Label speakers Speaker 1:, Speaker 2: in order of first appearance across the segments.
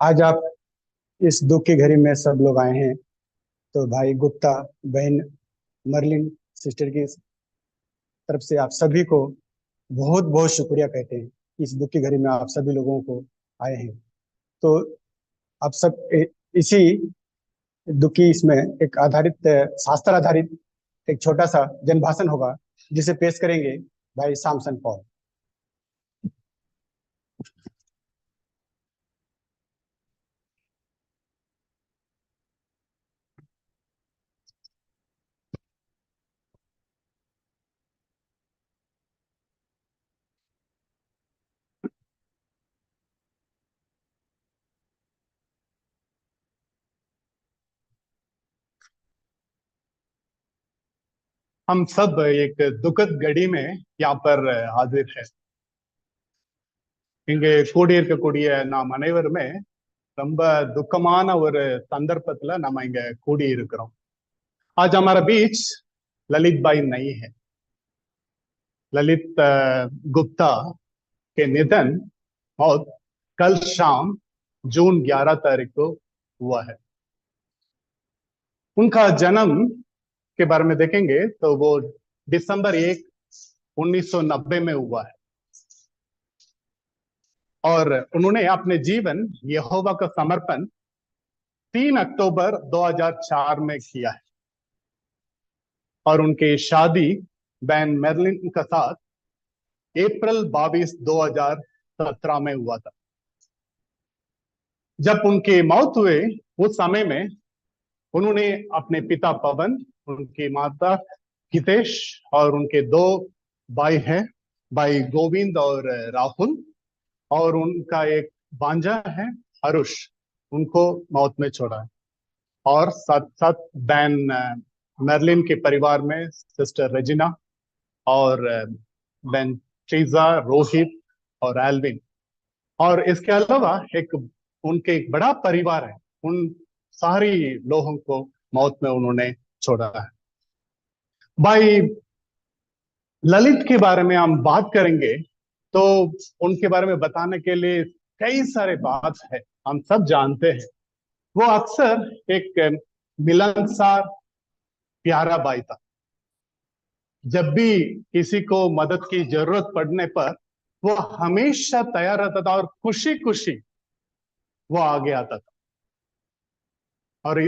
Speaker 1: आज आप इस दुख की घड़ी में सब लोग आए हैं। तो भाई गुप्ता, बहन मर्लिन, सिस्टर की तरफ से आप सभी को बहुत बहुत शुक्रिया कहते हैं। इस दुख की घड़ी में आप सभी लोगों को आए हैं। तो आप सब इसी दुखी इसमें एक आधारित, शास्त्र आधारित एक छोटा सा जनभाषण होगा, जिसे पेश करेंगे भाई सामसन पॉल।
Speaker 2: हम सब एक दुखद घड़ी में यहाँ पर हाजिर है. இங்கே கூடியிருக்கக்கூடிய நாம் அனைவருமே ரொம்ப துக்கமான ஒரு சந்தர்ப்பத்துல நம்ம இங்க கூடி இருக்கிறோம். आज हमारा बीच ललित भाई नहीं है. ललित गुप्ता के निधन और कल शाम जून 11 तारीख को हुआ है. उनका जन्म के बारे में देखेंगे तो वो दिसंबर 1, 1990 में हुआ है. और उन्होंने अपने जीवन यहोवा का समर्पण 3 अक्टूबर 2004 में किया है. और उनकी शादी बहन मेरलिन के साथ अप्रैल 22, 2017 में हुआ था. जब उनकी मौत हुई उस समय में उन्होंने अपने पिता पवन, उनकी माता हितेश और उनके 2 भाई हैं, भाई गोविंद और राहुल, और उनका एक भांजा है अरुष, उनको मौत में छोड़ा है. और साथ साथ बहन मेरलिन के परिवार में सिस्टर रेजिना और बहन ट्रीजा, रोहित और एल्विन. और इसके अलावा उनके एक बड़ा परिवार है. उन सारी लोगों को मौत में उन्होंने छोड़ा है. भाई ललित के बारे में हम बात करेंगे तो उनके बारे में बताने के लिए कई सारे बात है. हम सब जानते हैं वो अक्सर एक मिलनसार प्यारा भाई था. जब भी किसी को मदद की जरूरत पड़ने पर वो हमेशा तैयार रहता था और खुशी खुशी वो आगे आता था. और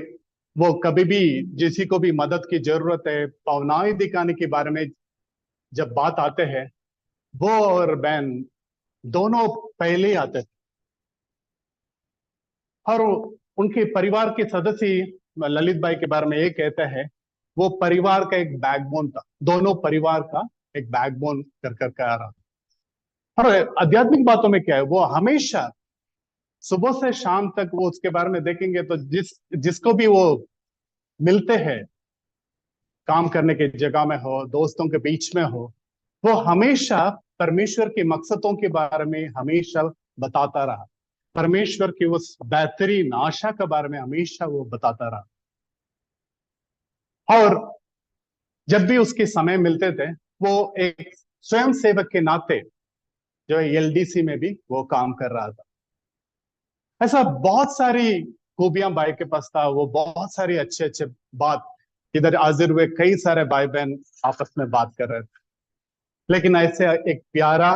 Speaker 2: वो कभी भी किसी को भी मदद की जरूरत है, भावनाएं दिखाने के बारे में जब बात आते हैं, वो और बहन दोनों पहले ही आते थे. और उनके परिवार के सदस्य ललित भाई के बारे में ये कहते हैं वो परिवार का एक बैकबोन था. दोनों परिवार का एक बैकबोन कर आ रहा था. और आध्यात्मिक बातों में क्या है, वो हमेशा सुबह से शाम तक, वो उसके बारे में देखेंगे तो जिसको भी वो मिलते हैं, काम करने की जगह में हो, दोस्तों के बीच में हो, वो हमेशा परमेश्वर के मकसदों के बारे में हमेशा बताता रहा. परमेश्वर की उस बेहतरीन आशा के बारे में हमेशा वो बताता रहा. और जब भी उसके समय मिलते थे वो एक स्वयं सेवक के नाते जो एलडीसी में भी वो काम कर रहा था. ऐसा बहुत सारी खूबियां भाई के पास था. वो बहुत सारी अच्छे अच्छे बात, इधर हाजिर हुए कई सारे भाई बहन आपस में बात कर रहे थे. लेकिन ऐसे एक प्यारा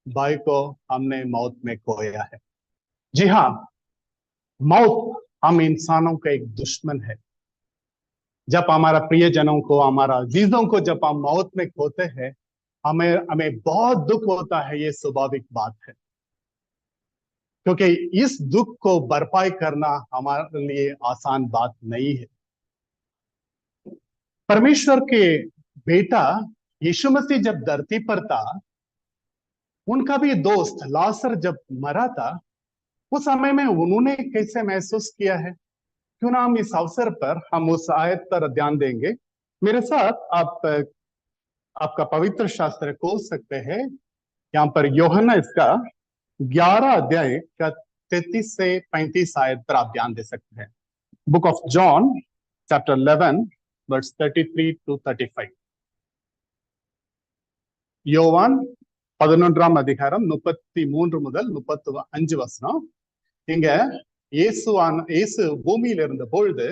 Speaker 2: भाई को हमने मौत में खोया है. जी हाँ, मौत हम इंसानों का एक दुश्मन है. जब हमारा प्रियजनों को, हमारा अजीजों को जब हम मौत में खोते हैं, हमें हमें बहुत दुख होता है. ये स्वाभाविक बात है, क्योंकि इस दुख को भरपाई करना हमारे लिए आसान बात नहीं है. परमेश्वर के बेटा यीशु मसीह जब धरती पर था, उनका भी दोस्त लाजर जब मरा था, उस समय में उन्होंने कैसे महसूस किया है. क्यों ना हम इस अवसर पर हम उस आयत पर ध्यान देंगे. मेरे साथ आप आपका पवित्र शास्त्र खोल सकते हैं. यहाँ पर यूहन्ना इसका 11 अध्याय का 33 से 35 आयत पर आप ध्यान दे सकते हैं. Book of John chapter 11 verse 33 to 35. யோவான் 11ஆம் அதிகாரம் 33 முதல் 35 வசனம். இங்க இயேசு பூமியில் இருந்த பொழுது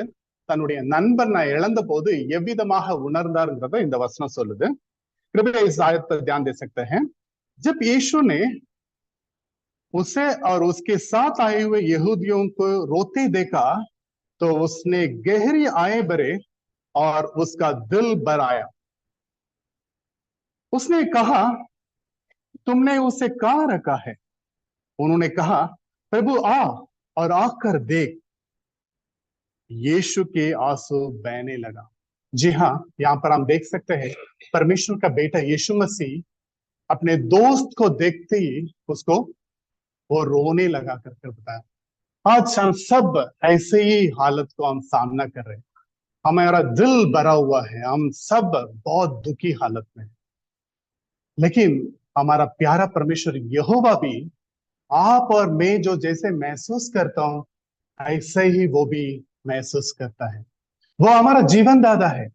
Speaker 2: தன்னுடைய நண்பனை இழந்த போது எவ்விதமாக உணர்ந்தார்ன்றத இந்த வசனம் சொல்லுது. कृपया इस आयत पर ध्यान दे सकते हैं. जब यीशु ने उसे और उसके साथ आए हुए यहूदियों को रोते देखा तो उसने गहरी आए भरे और उसका दिल भर आया. उसने कहा, तुमने उसे कहां रखा है? उन्होंने कहा, प्रभु आ और आकर देख. यीशु के आंसू बहने लगा. जी हाँ, यहाँ पर हम देख सकते हैं परमेश्वर का बेटा यीशु मसीह अपने दोस्त को देखते ही उसको वो रोने लगा करके बताया. आज हम सब ऐसे ही हालत को हम सामना कर रहे हैं. हमारा दिल भरा हुआ है, हम सब बहुत दुखी हालत में. लेकिन हमारा प्यारा परमेश्वर यहोवा भी आप और मैं जो जैसे महसूस करता हूं ऐसे ही वो भी महसूस करता है. वो हमारा जीवन दाता है,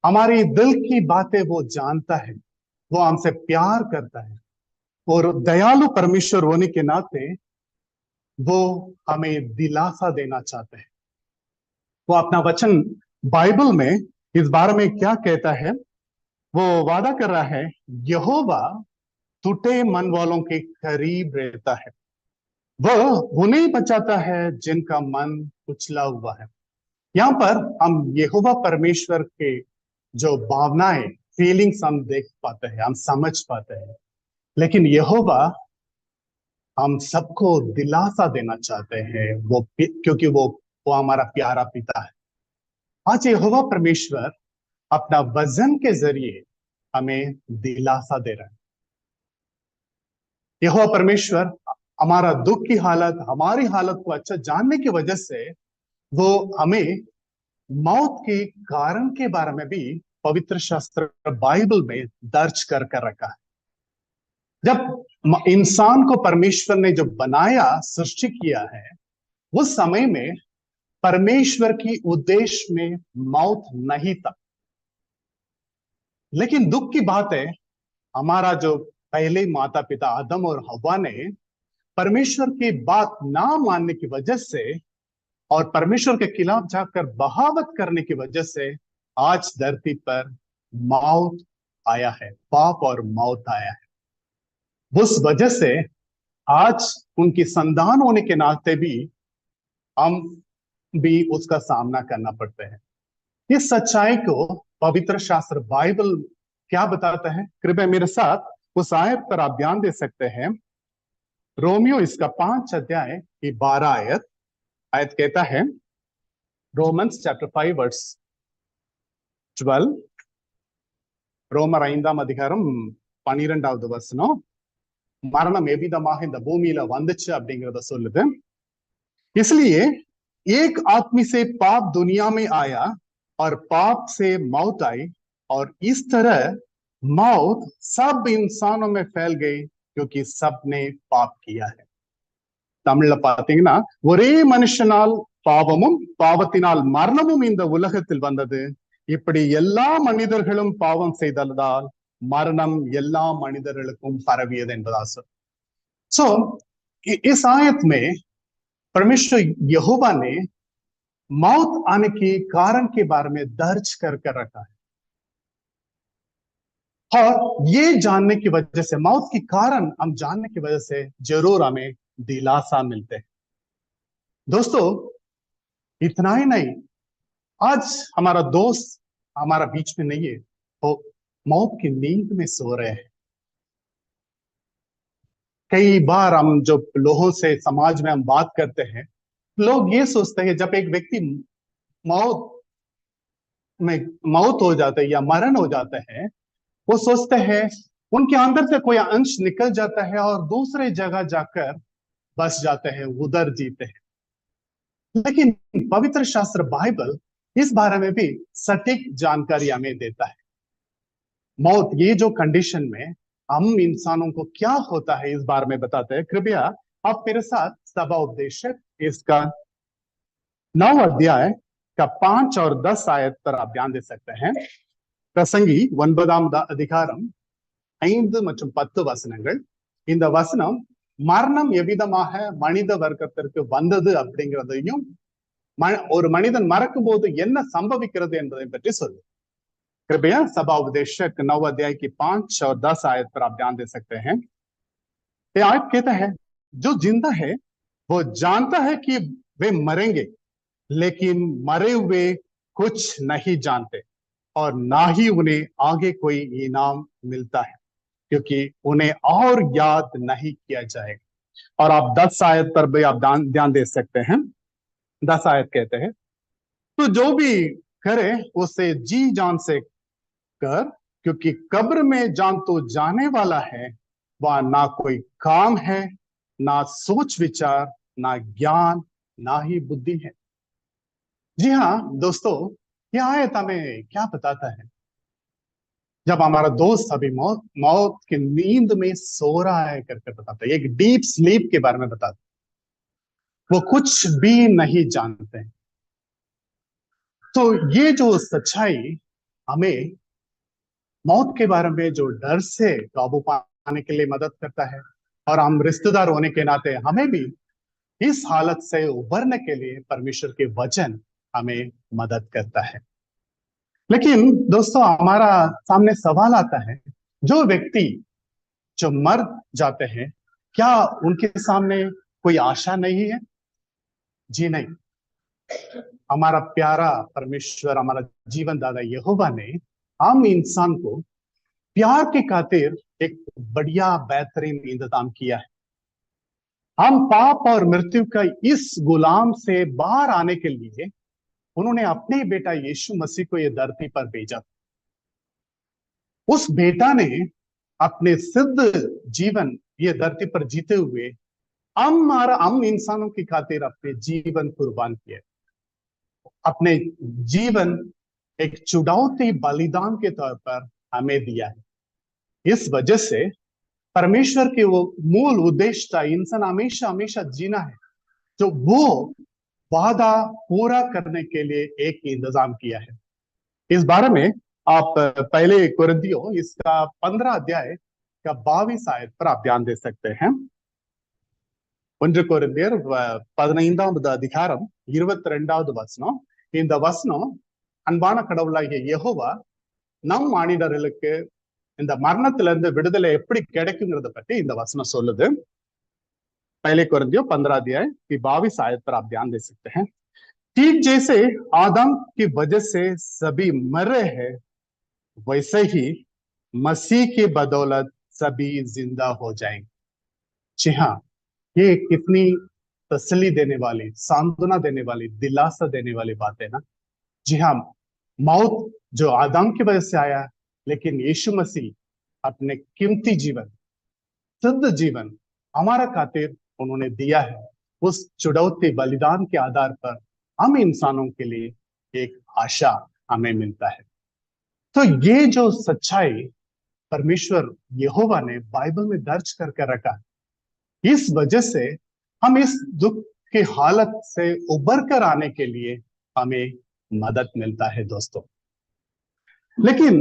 Speaker 2: हमारी दिल की बातें वो जानता है, वो हमसे प्यार करता है और दयालु परमेश्वर होने के नाते वो हमें दिलासा देना चाहते हैं. वो अपना वचन बाइबल में इस बारे में क्या कहता है? वो वादा कर रहा है, यहोवा टूटे मन वालों के करीब रहता है, वह उन्हें बचाता है जिनका मन कुचला हुआ है. यहाँ पर हम यहोवा परमेश्वर के जो भावनाएं, फीलिंग्स हम देख पाते हैं, हम समझ पाते हैं. लेकिन यहोवा हम सबको दिलासा देना चाहते हैं, वो क्योंकि वो हमारा प्यारा पिता है. आज यहोवा परमेश्वर अपना वचन के जरिए हमें दिलासा दे रहा है. यहोवा परमेश्वर हमारा दुख की हालत, हमारी हालत को अच्छा जानने की वजह से वो हमें मौत के कारण के बारे में भी पवित्र शास्त्र बाइबल में दर्ज कर रखा है. जब इंसान को परमेश्वर ने जो बनाया, सृष्टि किया है, उस समय में परमेश्वर की उद्देश्य में मौत नहीं था. लेकिन दुख की बात है, हमारा जो पहले माता पिता आदम और हव्वा ने परमेश्वर की बात ना मानने की वजह से और परमेश्वर के खिलाफ जाकर बगावत करने की वजह से आज धरती पर मौत आया है, पाप और मौत आया है. उस वजह से आज उनकी संतान होने के नाते भी हम भी उसका सामना करना पड़ता है. इस सच्चाई को पवित्र शास्त्र बाइबल क्या बताता है? कृपया मेरे साथ उस आयत पर आप ध्यान दे सकते हैं. रोमियो इसका 5 अध्याय की 12 आयत कहता है, रोमन्स चैप्टर 5 वर्स 12, ரோமர் 5ஆம் அதிகாரம் 12வது வசனம், மரணம் எவ்விதமாக இந்த பூமியில வந்துச்சு அப்படிங்கிறத சொல்லுது. इसलिए एक आदमी से पाप दुनिया में आया और पाप से मौत आई और इस तरह मौत सब इंसानों में फैल गई क्योंकि सबने पाप किया है. தமிழ்ல பாத்தீங்கன்னா, ஒரே மனுஷனால் பாவமும் பாவத்தினால் மரணமும் இந்த உலகத்தில் வந்தது. இப்படி எல்லா மனிதர்களும் பாவம் செய்ததால் मरणम எல்லா மனிதர்களுக்கும் பரவியது என்பதா சொல். सो इस आयत में परमेश्वर यहोवा ने मौत आने के कारण के बारे में दर्ज कर रखा है और ये जानने की वजह से, मौत के कारण हम जानने की वजह से जरूर हमें दिलासा मिलते हैं. दोस्तों, इतना ही नहीं, आज हमारा दोस्त हमारा बीच में नहीं है, वो मौत की नींद में सो रहे हैं. कई बार हम जो लोगों से समाज में हम बात करते हैं, लोग ये सोचते हैं जब एक व्यक्ति मौत हो जाता है या मरण हो जाता है, वो सोचते हैं उनके अंदर से कोई अंश निकल जाता है और दूसरे जगह जाकर बस जाते हैं, उधर जीते हैं. लेकिन पवित्र शास्त्र बाइबल इस बारे में भी सटीक जानकारी हमें देता है. मौत ये जो कंडीशन में हम इंसानों को क्या होता है इस बारे में बताते हैं. कृपया आप मेरे साथ सभा उपदेशक इसका 9 अध्याय का 5 और 10 आयत पर आप ध्यान दे सकते हैं. பிரசங்கி 9ஆம் அதிகாரம் 5 மற்றும் 10 வசனங்கள். இந்த வசனம் மரணம் எவ்விதமாக மனித வர்க்கத்திற்கு வந்தது அப்படிங்கிறதையும் ஒரு மனிதன் மறக்கும் போது என்ன சம்பவிக்கிறது என்பதை பற்றி சொல்லு. कृपया सभा उपदेशक 9 अध्याय की 5 और 10 आयत पर आप ध्यान दे सकते हैं. ये आयत कहता है, जो जिंदा है वो जानता है कि वे मरेंगे, लेकिन मरे हुए कुछ नहीं जानते और ना ही उन्हें आगे कोई इनाम मिलता है, क्योंकि उन्हें और याद नहीं किया जाएगा. और आप 10 आयत पर भी आप ध्यान दे सकते हैं. 10 आयत कहते हैं, तो जो भी करे उसे जी जान से कर, क्योंकि कब्र में जान तो जाने वाला है, वह ना कोई काम है, ना सोच विचार, ना ज्ञान, ना ही बुद्धि है. जी हाँ दोस्तों, यह आयत हमें क्या बताता है? जब हमारा दोस्त अभी मौत की नींद में सो रहा है करके बताता है, एक डीप स्लीप के बारे में बताता है. वो कुछ भी नहीं जानते हैं. तो ये जो सच्चाई हमें मौत के बारे में जो डर से काबू पाने के लिए मदद करता है, और हम रिश्तेदार होने के नाते हमें भी इस हालत से उबरने के लिए परमेश्वर के वचन हमें मदद करता है. लेकिन दोस्तों, हमारा सामने सवाल आता है, जो व्यक्ति जो मर जाते हैं, क्या उनके सामने कोई आशा नहीं है? जी नहीं. हमारा प्यारा परमेश्वर, हमारा जीवन दाता यहोवा ने हम इंसान को प्यार के खातिर एक बढ़िया बेहतरीन इंतजाम किया है. हम पाप और मृत्यु का इस गुलाम से बाहर आने के लिए उन्होंने अपने बेटा यीशु मसीह को ये धरती पर भेजा. उस बेटा ने अपने सिद्ध जीवन ये धरती पर जीते हुए हम इंसानों की खातिर अपने जीवन कुर्बान किए. अपने जीवन एक चुड़ौती बलिदान के तौर पर हमें दिया है. इस वजह से परमेश्वर के वो मूल उद्देश्य था, इंसान हमेशा हमेशा जीना है, जो वो वादा पूरा करने के लिए एक इंतजाम किया है. इस बारे में आप पहले कुरिन्थियों इसका 15 अध्याय का 22 आयत पर आप ध्यान दे सकते हैं. 1 கொரிந்தியர் 15வது அதிகாரம் 22வது வசனம். இந்த வசனம் அன்பான கடவுளாகிய யெகோவா நம் மானிடர்களுக்கு இந்த மரணத்திலிருந்து விடுதலை எப்படி கிடைக்குங்கிறத பற்றி இந்த வசனம் சொல்லுது. पहले कोरिन्थियों 15 अध्याय की 22 आयत पर आप ध्यान दे सकते हैं. ठीक जैसे आदम की वजह से सभी मर रहे हैं, वैसे ही मसीह की बदौलत सभी जिंदा हो जाएंगे. जी हाँ, ये कितनी तसल्ली देने वाली, सांत्वना देने वाली, दिलासा देने वाली बात है ना. जी हाँ, मौत जो आदम की वजह से आया, लेकिन यीशु मसीह अपने कीमती जीवन, सिद्ध जीवन हमारा खातिर उन्होंने दिया है. उस चुड़ौती बलिदान के आधार पर हम इंसानों के लिए एक आशा हमें मिलता है. तो ये जो सच्चाई परमेश्वर यहोवा ने बाइबल में दर्ज करके रखा, इस वजह से हम इस दुख की हालत से उबर कर आने के लिए हमें मदद मिलता है दोस्तों. लेकिन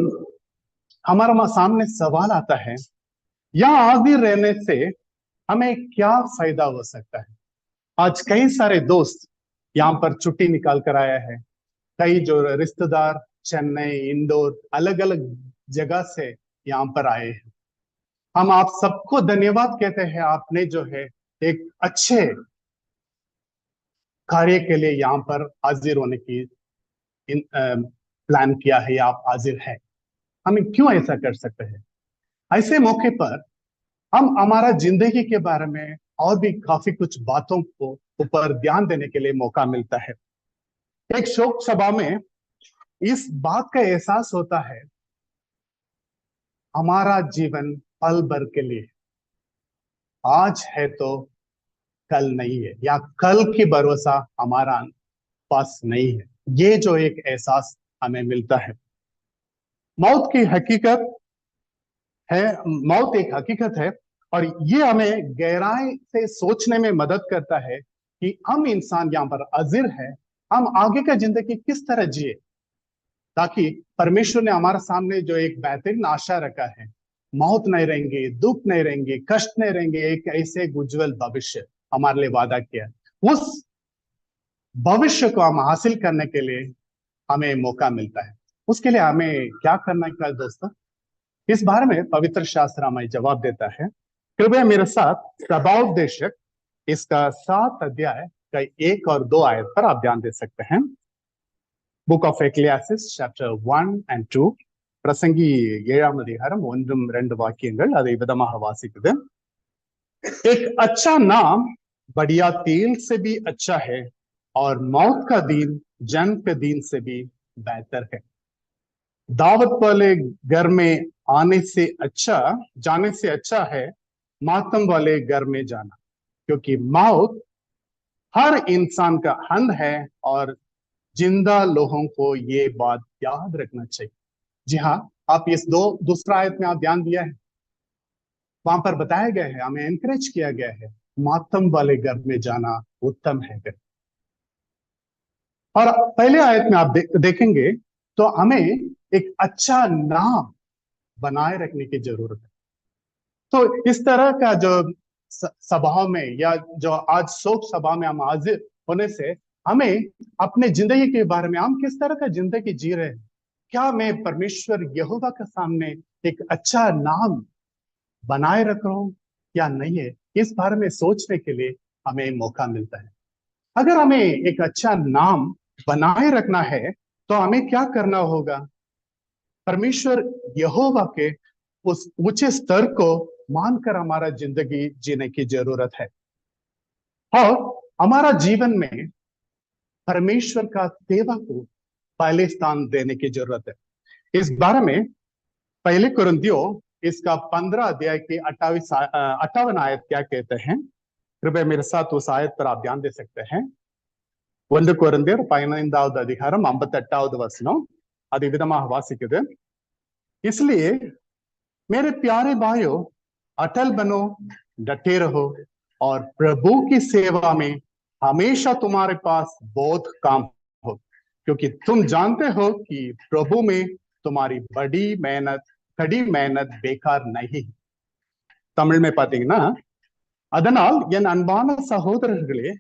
Speaker 2: हमारा सामने सवाल आता है, यहाँ हाजिर रहने से हमें क्या फायदा हो सकता है? आज कई सारे दोस्त यहाँ पर छुट्टी निकाल कर आया है. कई जो रिश्तेदार चेन्नई, इंदौर, अलग अलग जगह से यहाँ पर आए हैं. हम आप सबको धन्यवाद कहते हैं. आपने जो है एक अच्छे कार्य के लिए यहाँ पर हाजिर होने की प्लान किया है, या आप हाजिर हैं. हमें क्यों ऐसा कर सकते हैं? ऐसे मौके पर हम हमारा जिंदगी के बारे में और भी काफी कुछ बातों को ऊपर ध्यान देने के लिए मौका मिलता है. एक शोक सभा में इस बात का एहसास होता है, हमारा जीवन पल भर के लिए, आज है तो कल नहीं है, या कल की भरोसा हमारा पास नहीं है. ये जो एक एहसास हमें मिलता है. मौत की हकीकत है, मौत एक हकीकत है, और ये हमें गहराई से सोचने में मदद करता है कि हम इंसान यहाँ पर हाजिर है. हम आगे का जिंदगी किस तरह जिए, ताकि परमेश्वर ने हमारे सामने जो एक बेहतरीन आशा रखा है, मौत नहीं रहेंगे, दुख नहीं रहेंगे, कष्ट नहीं रहेंगे, एक ऐसे उज्जवल भविष्य हमारे लिए वादा किया है। उस भविष्य को हम हासिल करने के लिए हमें मौका मिलता है। उसके लिए हमें क्या करना है दोस्तों, इस बारे में पवित्र शास्त्र हमें जवाब देता है। कृपया मेरे साथ सभाउपदेशक इसका 7 अध्याय का 1 और 2 आयत पर आप ध्यान दे सकते हैं। Book of Ecclesiastes chapter 1 and 2, பிரசங்கி 7ஆம் அதிகாரம் 1-2 வாக்கியங்கள் அதை விதமாக வாசிக்குது। एक अच्छा नाम बढ़िया तेल से भी अच्छा है, और मौत का दिन जन्म के दिन से भी बेहतर है। दावत वाले घर में जाने से अच्छा है मातम वाले घर में जाना, क्योंकि मौत हर इंसान का अंत है, और जिंदा लोगों को ये बात याद रखना चाहिए। जी हाँ, आप इस दूसरा आयत में आप ध्यान दिया है, वहां पर बताया गया है, हमें एनकरेज किया गया है, मातम वाले घर में जाना उत्तम है। और पहले आयत में आप देखेंगे तो हमें एक अच्छा नाम बनाए रखने की जरूरत है। तो इस तरह का जो सभा में या जो आज शोक सभा में हम हाजिर होने से हमें अपने जिंदगी के बारे में, हम किस तरह का जिंदगी जी रहे हैं, क्या मैं परमेश्वर यहोवा के सामने एक अच्छा नाम बनाए रख रहा हूं या नहीं है, इस बारे में सोचने के लिए हमें मौका मिलता है। अगर हमें एक अच्छा नाम बनाए रखना है तो हमें क्या करना होगा, परमेश्वर यहोवा के उस ऊंचे स्तर को मानकर हमारा जिंदगी जीने की जरूरत है, और हमारा जीवन में परमेश्वर का सेवा को पहले स्थान देने की जरूरत है। इस बारे में पहले कुरिन्थियों इसका 15 अध्याय की 58 आयत क्या कहते हैं, कृपया मेरे साथ उस आयत पर आप ध्यान दे सकते हैं। 1 கொரிந்தியர் 15வது அதிகாரம் 58வது வசனம் அது விதமாக வாசிக்குது। इसलिए मेरे प्यारे भाइयों, अटल बनो, डटे रहो, और प्रभु की सेवा में हमेशा तुम्हारे पास बहुत काम हो, क्योंकि तुम जानते हो कि प्रभु में तुम्हारी कड़ी मेहनत बेकार नहीं। தமிழ் में பாத்தீங்கன்னா, அதனால் என் அன்பான சகோதரர்களே,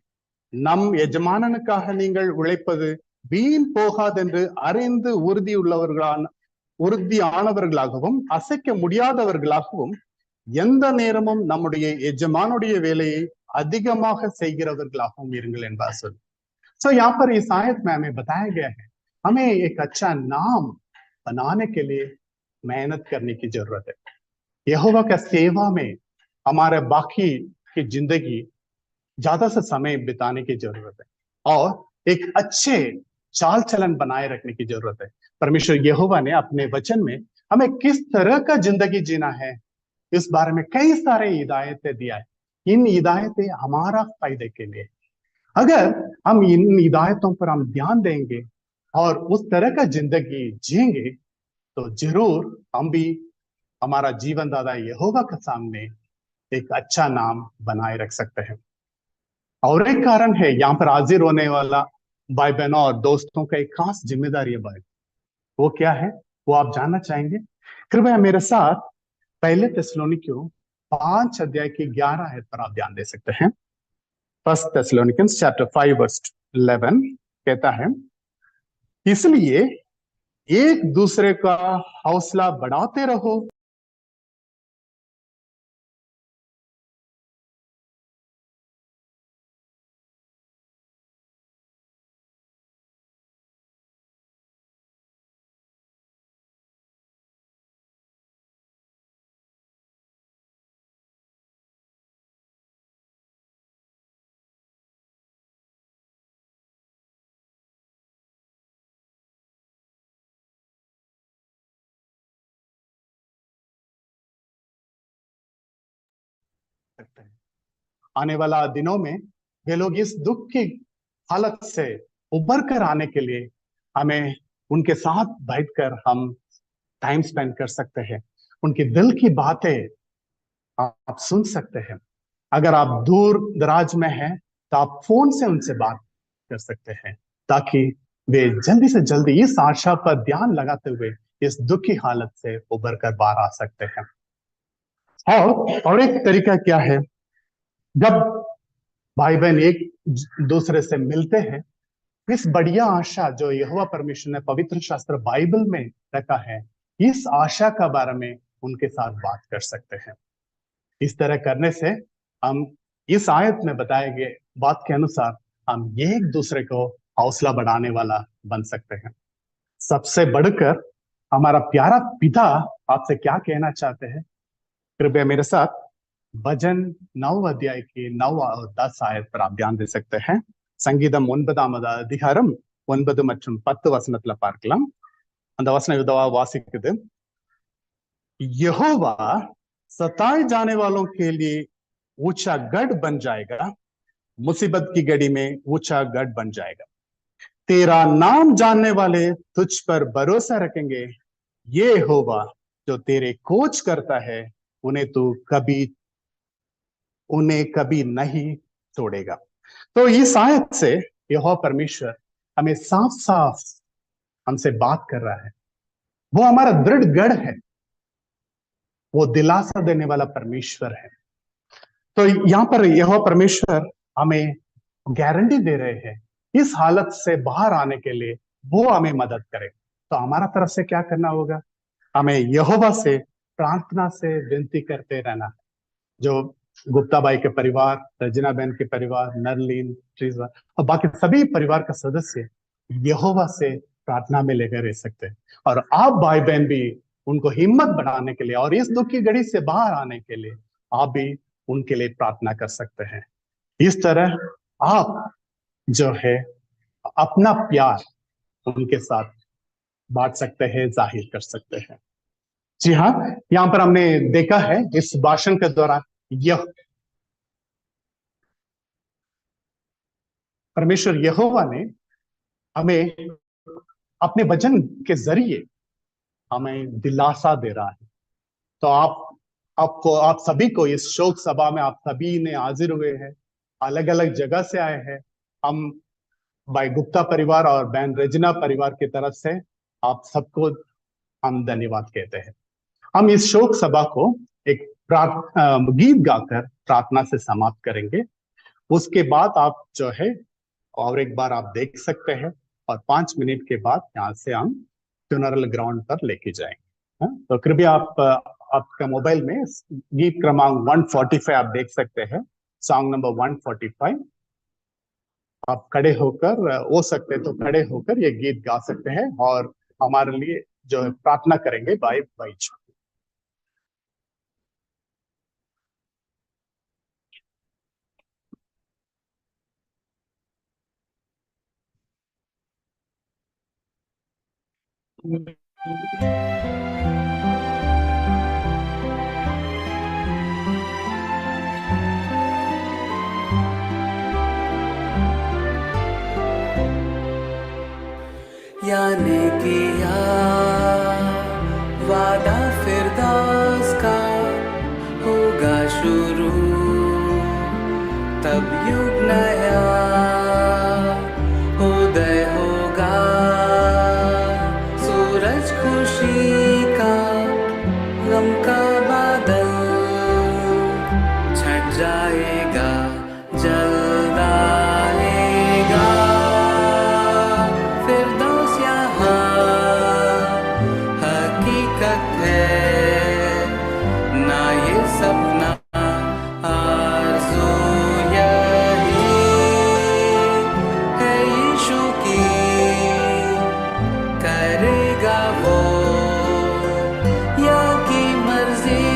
Speaker 2: நம் எஜமானனுக்காக நீங்கள் உழைப்பது வீண் போகாதென்று அறிந்து உறுதியானவர்களாகவும் அசைக்க முடியாதவர்களாகவும் எந்த நேரமும் நம்முடைய எஜமானுடைய வேலையை अधिகமாக செய்கிறவர்களாகவும் இருங்கள் என்பார் சொல்। सो यहाँ पर इस आयत में हमें बताया गया है, हमें एक अच्छा नाम बनाने के लिए मेहनत करने की जरूरत है। यहोवा का सेवा में हमारे बाकी की जिंदगी ज्यादा से समय बिताने की जरूरत है, और एक अच्छे चाल चलन बनाए रखने की जरूरत है। परमेश्वर यहोवा ने अपने वचन में हमें किस तरह का जिंदगी जीना है, इस बारे में कई सारे हिदायतें दिया है। इन हिदायतें हमारा फायदे के लिए, अगर हम इन हिदायतों पर हम ध्यान देंगे और उस तरह का जिंदगी जिएंगे, तो जरूर हम भी हमारा जीवन दाता यहोवा के सामने एक अच्छा नाम बनाए रख सकते हैं। और एक कारण है, यहाँ पर हाजिर होने वाला भाई बहनों और दोस्तों का एक खास जिम्मेदारी है भाई, वो क्या है, वो आप जानना चाहेंगे? कृपया मेरे साथ पहले थिस्सलुनीकियों 5 अध्याय की 11 आयत पर आप ध्यान दे सकते हैं। 1 Thessalonians chapter 5 verse 11 कहता है, इसलिए एक दूसरे का हौसला बढ़ाते रहो, आने वाला दिनों में वे लोग इस दुख की हालत से उबर कर आने के लिए हमें उनके साथ बैठकर हम टाइम स्पेंड कर सकते हैं, उनके दिल की बातें आप सुन सकते हैं। अगर आप दूर दराज में हैं तो आप फोन से उनसे बात कर सकते हैं, ताकि वे जल्दी से जल्दी इस आशा पर ध्यान लगाते हुए इस दुखी हालत से उबर कर बाहर आ सकते हैं। और एक तरीका क्या है, जब भाई बहन एक दूसरे से मिलते हैं, इस बढ़िया आशा जो यहोवा परमेश्वर ने पवित्र शास्त्र बाइबल में रखा है, इस आशा का बारे में उनके साथ बात कर सकते हैं। इस तरह करने से हम इस आयत में बताए गए बात के अनुसार हम एक दूसरे को हौसला बढ़ाने वाला बन सकते हैं। सबसे बढ़कर हमारा प्यारा पिता आपसे क्या कहना चाहते हैं, कृपया मेरे साथ भजन 9 अध्याय की 9 और 10 आयत पर आप ध्यान दे सकते हैं। சங்கீதம் 9ஆம் அதிகாரம் 9 மற்றும் 10 வசனத்துல பார்க்கலாம். அந்த வசனம் இதுவா வாசிக்குது. यहोवा सताए जाने वालों के लिए ऊंचा गढ़ बन जाएगा, मुसीबत की घड़ी में ऊंचा गढ़ बन जाएगा। तेरा नाम जानने वाले तुझ पर भरोसा रखेंगे। ये यहोवा जो तेरे खोज करता है, उन्हें कभी नहीं छोड़ेगा। तो इस आयत से यहोवा परमेश्वर हमें साफ साफ हमसे बात कर रहा है। वो हमारा दृढ़ गढ़ है, वो दिलासा देने वाला परमेश्वर है। तो यहाँ पर यहोवा परमेश्वर हमें गारंटी दे रहे हैं, इस हालत से बाहर आने के लिए वो हमें मदद करे। तो हमारा तरफ से क्या करना होगा, हमें यहोवा से प्रार्थना से विनती करते रहना। जो गुप्ता बाई के परिवार, रजना बहन के परिवार, नरलीन, ट्रीजा और बाकी सभी परिवार का सदस्य यहोवा से प्रार्थना में लेकर रह सकते हैं। और आप भाई बहन भी उनको हिम्मत बढ़ाने के लिए और इस दुख की घड़ी से बाहर आने के लिए आप भी उनके लिए प्रार्थना कर सकते हैं। इस तरह आप जो है अपना प्यार उनके साथ बांट सकते हैं, जाहिर कर सकते हैं। जी हाँ, यहाँ पर हमने देखा है इस भाषण के दौरान यह परमेश्वर यहोवा ने हमें अपने वचन के जरिए हमें दिलासा दे रहा है। तो आप सभी को इस शोक सभा में आप सभी ने हाजिर हुए हैं, अलग अलग जगह से आए हैं। हम भाई गुप्ता परिवार और बहन रजना परिवार की तरफ से आप सबको हम धन्यवाद कहते हैं। हम इस शोक सभा को एक गीत गाकर प्रार्थना से समाप्त करेंगे। उसके बाद आप जो है और एक बार आप देख सकते हैं और 5 मिनट के बाद यहाँ से हम फ्यूनरल ग्राउंड पर लेके जाएंगे। तो कृपया आप आपका मोबाइल में गीत क्रमांक 145 आप देख सकते हैं, सॉन्ग नंबर 145। आप खड़े होकर हो सकते तो खड़े होकर ये गीत गा सकते हैं और हमारे लिए जो है प्रार्थना करेंगे भाई भाई।
Speaker 3: याने किया वादा फिरदौस का होगा शुरू, तब युग नया उदय होगा, सूरज खुशी का गम का बादल छट जाएगा, जल्द आएगा। फिरदौस यहाँ हकीकत है, ना ये सपना आरज़ू यही है, यीशु की करेगा वो या की मर्जी।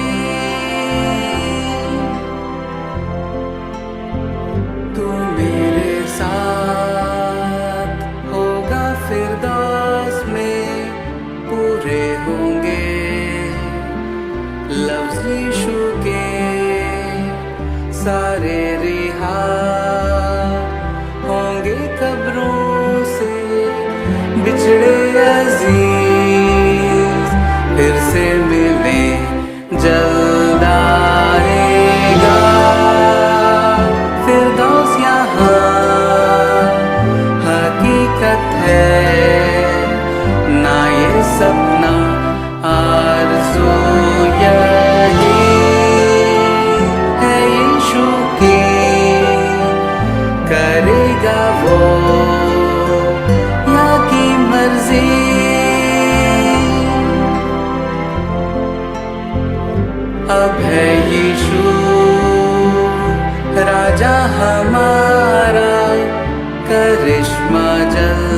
Speaker 3: तू मेरे साथ होगा फिरदौस में, पूरे होंगे लफ्ज़ यीशु के, सारे रिहा होंगे कब्रों से, बिछड़े अजीज फिर से मिले, जल्द आएगा। फिरदौस यहाँ हकीकत है, ना ये सपना आरज़ू यही है यीशु की, करेगा वो या की मर्जी। अब है यीशु राजा हमारा, करिश्मा जल्द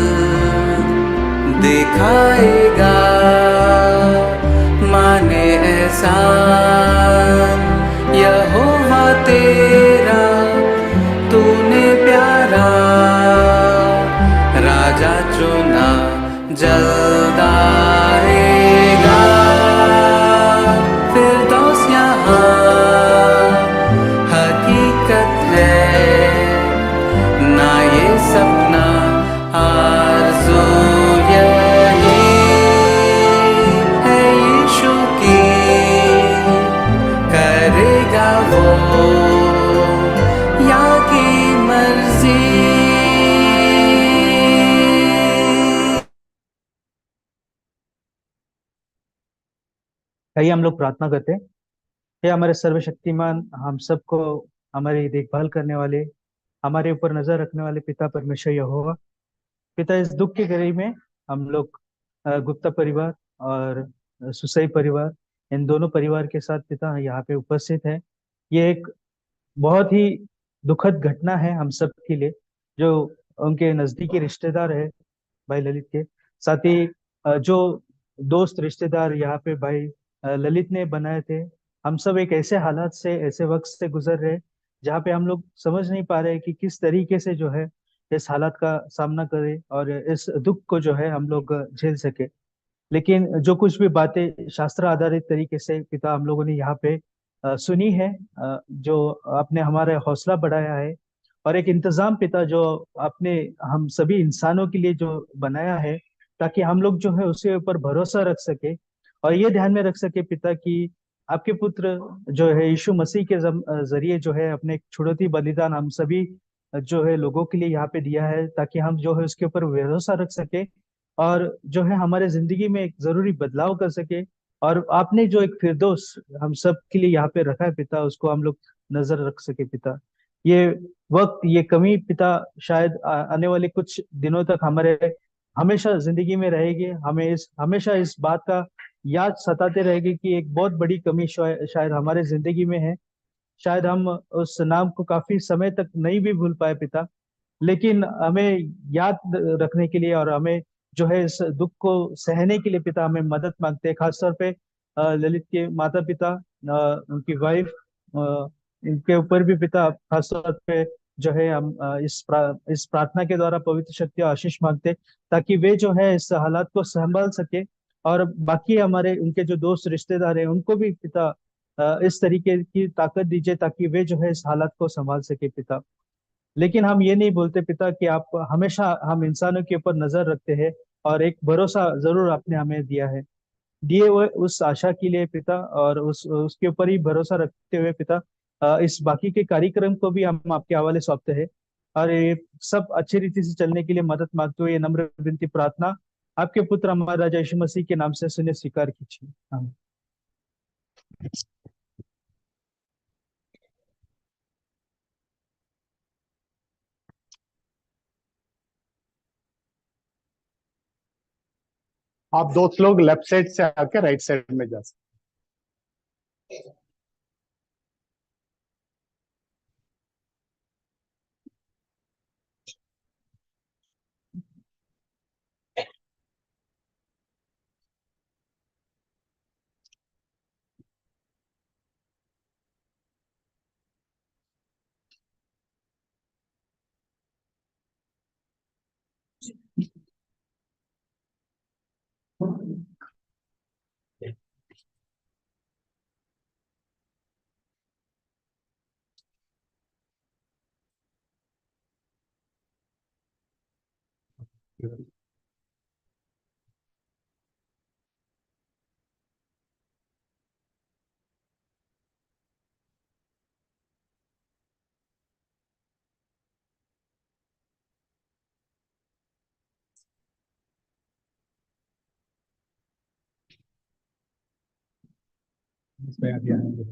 Speaker 3: दिखाएगा, माने एहसान यहोवा तेरा, तूने प्यारा राजा चुना, जल्द आएगा। फिरदौस यहाँ हकीकत है, ना ये सपना आरज़ू यही है यीशु की, करेगा वो या की मर्जी।
Speaker 4: आइए हम लोग प्रार्थना करते हैं। हे हमारे सर्वशक्तिमान, हम सबको हमारी देखभाल करने वाले, हमारे ऊपर नजर रखने वाले पिता परमेश्वर यहोवा, पिता इस दुख की घड़ी में हम लोग गुप्ता परिवार और सुसई परिवार, इन दोनों परिवार के साथ पिता यहाँ पे उपस्थित है। ये एक बहुत ही दुखद घटना है हम सब के लिए, जो उनके नजदीकी रिश्तेदार है भाई ललित के, साथ ही जो दोस्त रिश्तेदार यहाँ पे भाई ललित ने बनाए थे। हम सब एक ऐसे हालात से, ऐसे वक्त से गुजर रहे जहाँ पे हम लोग समझ नहीं पा रहे कि किस तरीके से जो है इस हालात का सामना करें और इस दुख को जो है हम लोग झेल सके। लेकिन जो कुछ भी बातें शास्त्र आधारित तरीके से पिता हम लोगों ने यहाँ पे सुनी है, जो आपने हमारा हौसला बढ़ाया है, और एक इंतजाम पिता जो आपने हम सभी इंसानों के लिए जो बनाया है, ताकि हम लोग जो है उसके ऊपर भरोसा रख सके और ये ध्यान में रख सके पिता कि आपके पुत्र जो है यीशु मसीह के जरिए जो है अपने एक छुड़ौती बलिदान हम सभी जो है लोगों के लिए यहाँ पे दिया है, ताकि हम जो है उसके ऊपर भरोसा रख सके और जो है हमारे जिंदगी में एक जरूरी बदलाव कर सके। और आपने जो एक फिरदौस हम सब के लिए यहाँ पे रखा है पिता, उसको हम लोग नजर रख सके पिता। ये वक्त, ये कमी पिता शायद आने वाले कुछ दिनों तक हमारे हमेशा जिंदगी में रहेगी। हमें इस हमेशा इस बात का याद सताते रहेगी कि एक बहुत बड़ी कमी शायद हमारे जिंदगी में है। शायद हम उस नाम को काफी समय तक नहीं भी भूल पाए पिता, लेकिन हमें याद रखने के लिए और हमें जो है इस दुख को सहने के लिए पिता हमें मदद मांगते हैं। खासतौर पे ललित के माता पिता, उनकी वाइफ, इनके ऊपर भी पिता खासतौर पे जो है हम इस प्रार्थना के द्वारा पवित्र शक्ति और आशीष मांगते हैं, ताकि वे जो है इस हालात को संभाल सके। और बाकी हमारे उनके जो दोस्त रिश्तेदार हैं उनको भी पिता इस तरीके की ताकत दीजिए, ताकि वे जो है इस हालात को संभाल सके पिता। लेकिन हम ये नहीं बोलते पिता कि आप हमेशा हम इंसानों के ऊपर नजर रखते हैं, और एक भरोसा जरूर आपने हमें दिया है, दिए हुए उस आशा के लिए पिता, और उस उसके ऊपर ही भरोसा रखते हुए पिता इस बाकी के कार्यक्रम को भी हम आपके हवाले सौंपते हैं। और ये सब अच्छी रीति से चलने के लिए मदद मांगते हुए ये नम्र विनती प्रार्थना आपके पुत्र हमारे राजा यीशु मसीह के नाम से सुने स्वीकार कीजिए, आमीन।
Speaker 2: आप दोस्त लोग लेफ्ट साइड से आके राइट साइड में जा सकते हैं। इसमें अभी आएंगे।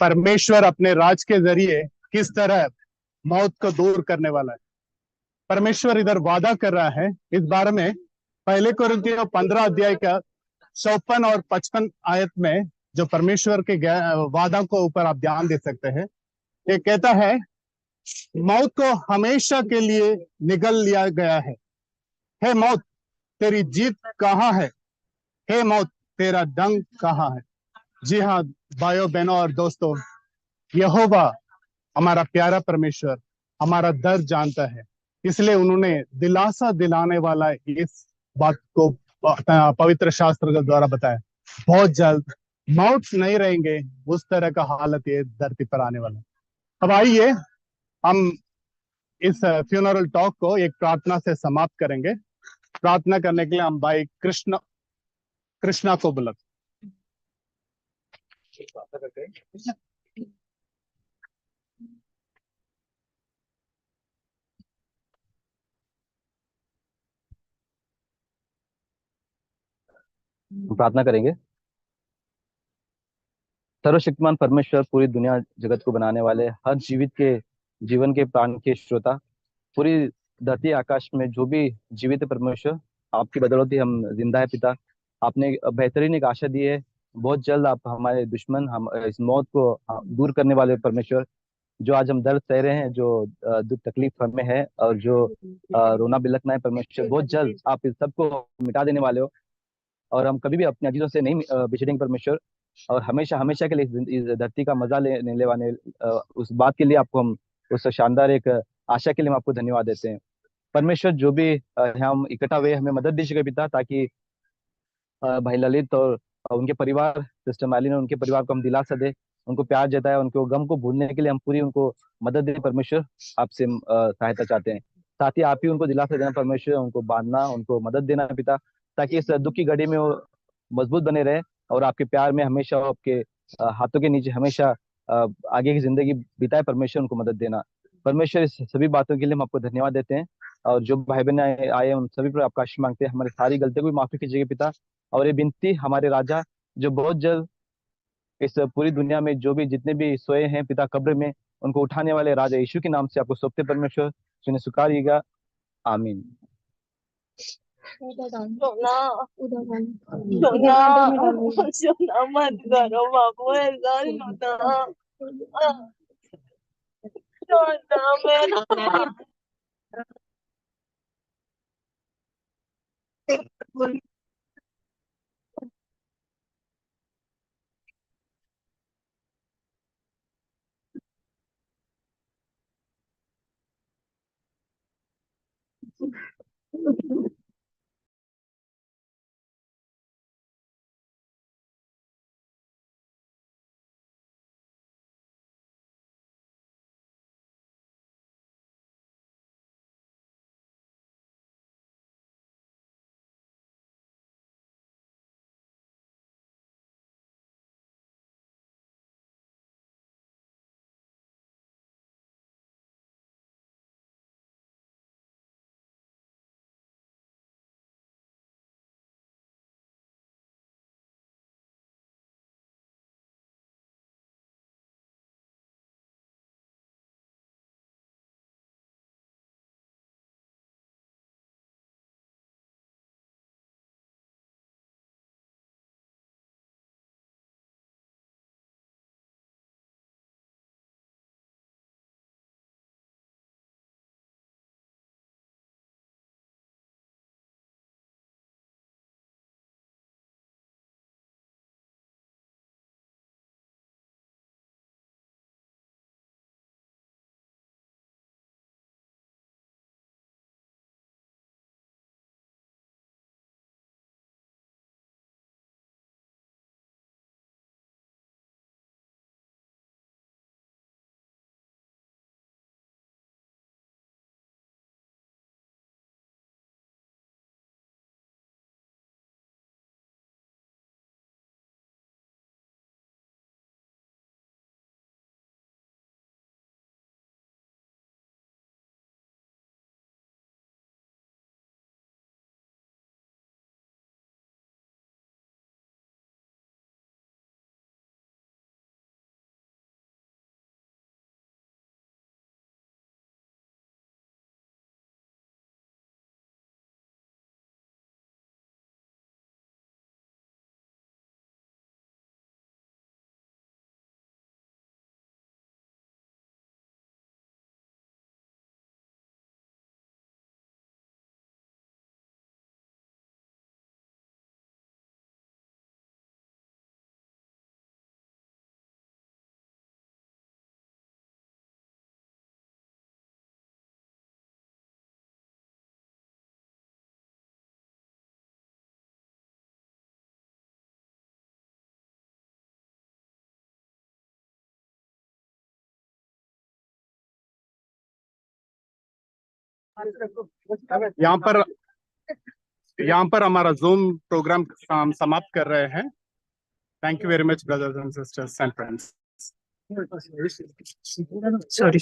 Speaker 2: परमेश्वर अपने राज के जरिए किस तरह मौत को दूर करने वाला है। परमेश्वर इधर वादा कर रहा है इस बारे में। पहले कोरिन्थियों 15 अध्याय का 54 और 55 आयत में जो परमेश्वर के वादा को ऊपर आप ध्यान दे सकते हैं। ये कहता है, मौत को हमेशा के लिए निगल लिया गया है। हे मौत, तेरी जीत कहाँ है? हे मौत, तेरा डंक कहाँ है? जी हाँ भाइयों बहनों और दोस्तों, यहोवा हमारा प्यारा परमेश्वर हमारा दर्द जानता है, इसलिए उन्होंने दिलासा दिलाने वाला इस बात को पवित्र शास्त्र के द्वारा बताया। बहुत जल्द मौत नहीं रहेंगे, उस तरह का हालत ये धरती पर आने वाला है। अब आइए हम इस फ्यूनरल टॉक को एक प्रार्थना से समाप्त करेंगे। प्रार्थना करने के लिए हम भाई कृष्णा को बुलाते हैं।
Speaker 5: प्रार्थना करेंगे। सर्वशक्तिमान परमेश्वर, पूरी दुनिया जगत को बनाने वाले, हर जीवित के जीवन के प्राण के श्रोता, पूरी धरती आकाश में जो भी जीवित है परमेश्वर, आपकी बदौलत ही हम जिंदा है पिता। आपने बेहतरीन एक आशा दी है। बहुत जल्द आप हमारे दुश्मन हम इस मौत को दूर करने वाले परमेश्वर, जो आज हम दर्द सह रहे हैं, जो दुख तकलीफ हमें है और जो रोना बिलखना है परमेश्वर, बहुत जल्द आप इस सबको मिटा देने वाले हो और हम कभी भी अपने अजीजों से नहीं बिछड़ेंगे परमेश्वर। और हमेशा हमेशा के लिए इस धरती का मजा लेने वाले उस बात के लिए आपको हम उस शानदार एक आशा के लिए हम आपको धन्यवाद देते हैं परमेश्वर। जो भी हम इकट्ठा हुए, हमें मदद दीजिएगा पिता, ताकि भाई ललित और उनके परिवार, सिस्टर मैलिन और उनके परिवार को हम दिलासा दे, उनको प्यार जताए, उनको गम को भूलने के लिए हम पूरी उनको मदद दें परमेश्वर। आपसे सहायता चाहते हैं। साथ ही आप ही उनको दिलासा देना परमेश्वर, उनको बांधना, उनको मदद देना पिता, ताकि इस दुख की घड़ी में वो मजबूत बने रहे और आपके प्यार में हमेशा वो आपके हाथों के नीचे हमेशा आगे की जिंदगी बिताए परमेश्वर। उनको मदद देना परमेश्वर। इस सभी बातों के लिए हम आपको धन्यवाद देते हैं और जो भाई बहन आए हैं उन सभी पर आपका आशीष मांगते हैं। हमारी सारी गलतियों को भी माफी कीजिएगा पिता। और ये विनती हमारे राजा, जो बहुत जल्द इस पूरी दुनिया में जो भी जितने भी सोए हैं पिता कब्र में, उनको उठाने वाले राजा यीशु के नाम से आपको सौंपते परमेश्वर, सुने स्वीकारिएगा। आमीन।
Speaker 6: सोना सोना सोना मत करो बाबू, ऐसा सोना सोना मेरा
Speaker 2: यहाँ पर हमारा जूम प्रोग्राम हम समाप्त कर रहे हैं। Thank you very much brothers and sisters and friends.
Speaker 4: Sorry